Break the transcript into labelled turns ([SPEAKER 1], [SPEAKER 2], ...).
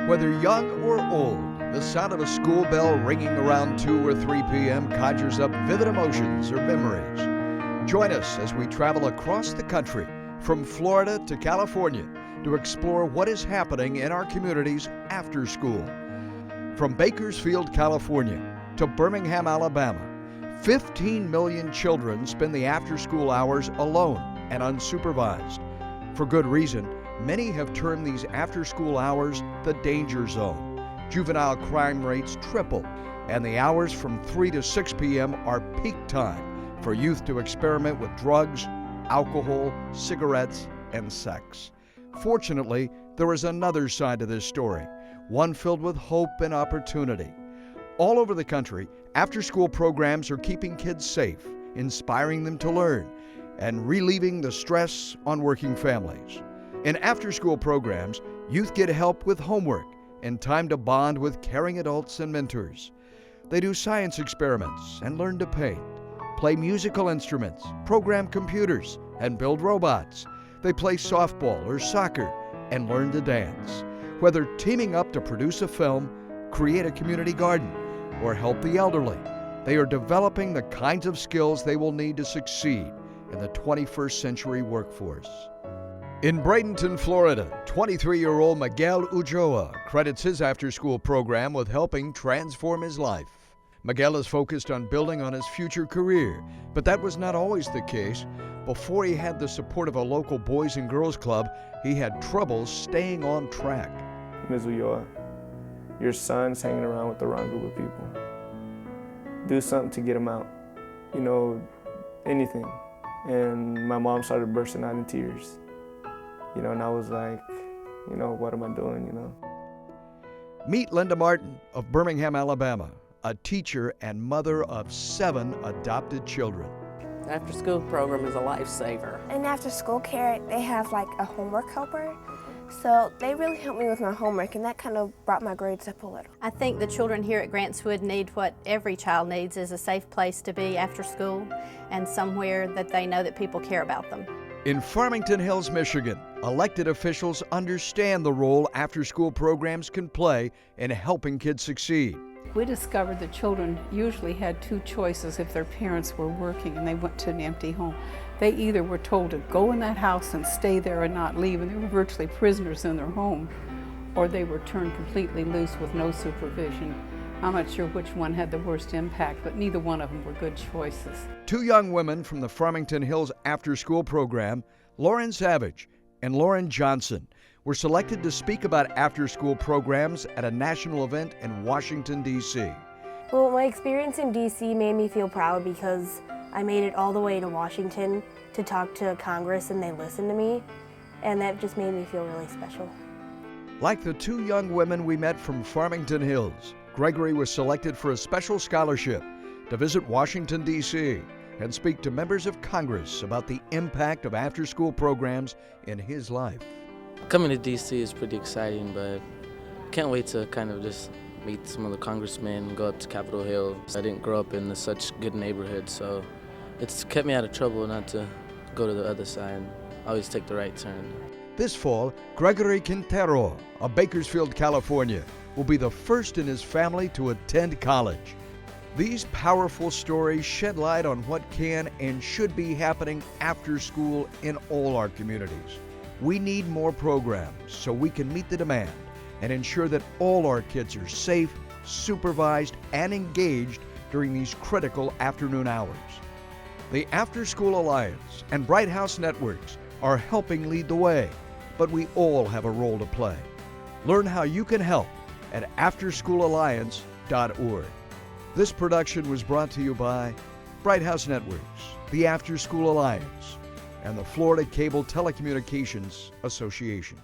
[SPEAKER 1] Whether young or old, the sound of a school bell ringing around 2 or 3 p.m. conjures up vivid emotions or memories. Join us as we travel across the country, from Florida to California, to explore what is happening in our communities after school. From Bakersfield, California, to Birmingham, Alabama, 15 million children spend the after-school hours alone and unsupervised. For good reason. Many have termed these after-school hours the danger zone. Juvenile crime rates triple, and the hours from 3 to 6 p.m. are peak time for youth to experiment with drugs, alcohol, cigarettes, and sex. Fortunately, there is another side to this story, one filled with hope and opportunity. All over the country, after-school programs are keeping kids safe, inspiring them to learn, and relieving the stress on working families. In after-school programs, youth get help with homework and time to bond with caring adults and mentors. They do science experiments and learn to paint, play musical instruments, program computers, and build robots. They play softball or soccer and learn to dance. Whether teaming up to produce a film, create a community garden, or help the elderly, they are developing the kinds of skills they will need to succeed in the 21st century workforce. In Bradenton, Florida, 23-year-old Miguel Ulloa credits his after-school program with helping transform his life. Miguel is focused on building on his future career, but that was not always the case. Before he had the support of a local Boys and Girls Club, he had trouble staying on track.
[SPEAKER 2] Ms. Ulloa, your son's hanging around with the wrong group of people. Do something to get him out. Anything. And my mom started bursting out in tears. And I was like, what am I doing,
[SPEAKER 1] Meet Linda Martin of Birmingham, Alabama, a teacher and mother of 7 adopted children.
[SPEAKER 3] The after-school program is a lifesaver.
[SPEAKER 4] In after-school care, they have like a homework helper. So they really helped me with my homework, and that kind of brought my grades up a little.
[SPEAKER 5] I think the children here at Grantswood need what every child needs, is a safe place to be after school and somewhere that they know that people care about them.
[SPEAKER 1] In Farmington Hills, Michigan, elected officials understand the role after-school programs can play in helping kids succeed.
[SPEAKER 6] We discovered that children usually had 2 choices if their parents were working and they went to an empty home. They either were told to go in that house and stay there and not leave, and they were virtually prisoners in their home, or they were turned completely loose with no supervision. I'm not sure which one had the worst impact, but neither one of them were good choices.
[SPEAKER 1] 2 young women from the Farmington Hills after-school program, Lauren Savage and Lauren Johnson, were selected to speak about after-school programs at a national event in Washington, D.C.
[SPEAKER 4] Well, my experience in D.C. made me feel proud because I made it all the way to Washington to talk to Congress, and they listened to me, and that just made me feel really special.
[SPEAKER 1] Like the 2 young women we met from Farmington Hills, Gregory was selected for a special scholarship to visit Washington, D.C. and speak to members of Congress about the impact of after-school programs in his life.
[SPEAKER 7] Coming to D.C. is pretty exciting, but can't wait to kind of just meet some of the congressmen, go up to Capitol Hill. I didn't grow up in such good neighborhood, so it's kept me out of trouble not to go to the other side. I always take the right turn.
[SPEAKER 1] This fall, Gregory Quintero of Bakersfield, California, will be the first in his family to attend college. These powerful stories shed light on what can and should be happening after school in all our communities. We need more programs so we can meet the demand and ensure that all our kids are safe, supervised, and engaged during these critical afternoon hours. The Afterschool Alliance and Bright House Networks are helping lead the way, but we all have a role to play. Learn how you can help at afterschoolalliance.org. This production was brought to you by Bright House Networks, the Afterschool Alliance, and the Florida Cable Telecommunications Association.